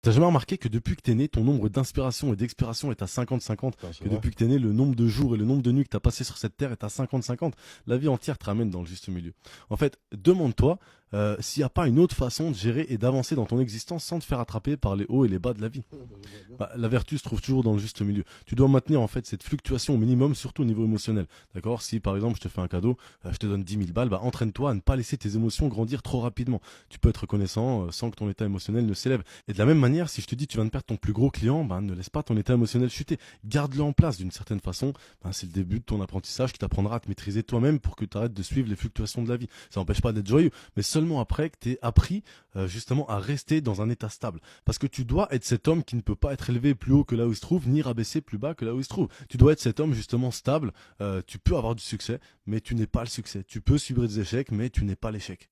T'as jamais remarqué que depuis que t'es né, ton nombre d'inspiration et d'expiration est à 50-50? Putain, c'est Que vrai. depuis que t'es né, le nombre de jours et le nombre de nuits que t'as passé sur cette terre est à 50-50? La vie entière te ramène dans le juste milieu. En fait, demande-toi s'il n'y a pas une autre façon de gérer et d'avancer dans ton existence sans te faire attraper par les hauts et les bas de la vie. J'aimerais bien. Bah, la vertu se trouve toujours dans le juste milieu. Tu dois maintenir en fait cette fluctuation au minimum, surtout au niveau émotionnel. D'accord? Si par exemple je te fais un cadeau, je te donne 10 000 balles, bah entraîne-toi à ne pas laisser tes émotions grandir trop rapidement. Tu peux être reconnaissant sans que ton état émotionnel ne s'élève. Et de la même manière, si je te dis tu viens de perdre ton plus gros client, bah, ne laisse pas ton état émotionnel chuter. Garde-le en place d'une certaine façon. Bah, c'est le début de ton apprentissage qui t'apprendra à te maîtriser toi-même pour que tu arrêtes de suivre les fluctuations de la vie. Ça n'empêche pas d'être joyeux, mais seulement après que tu aies appris justement à rester dans un état stable. Parce que tu dois être cet homme qui ne peut pas être élevé plus haut que là où il se trouve, ni rabaissé plus bas que là où il se trouve. Tu dois être cet homme justement stable. Tu peux avoir du succès, mais tu n'es pas le succès. Tu peux subir des échecs, mais tu n'es pas l'échec.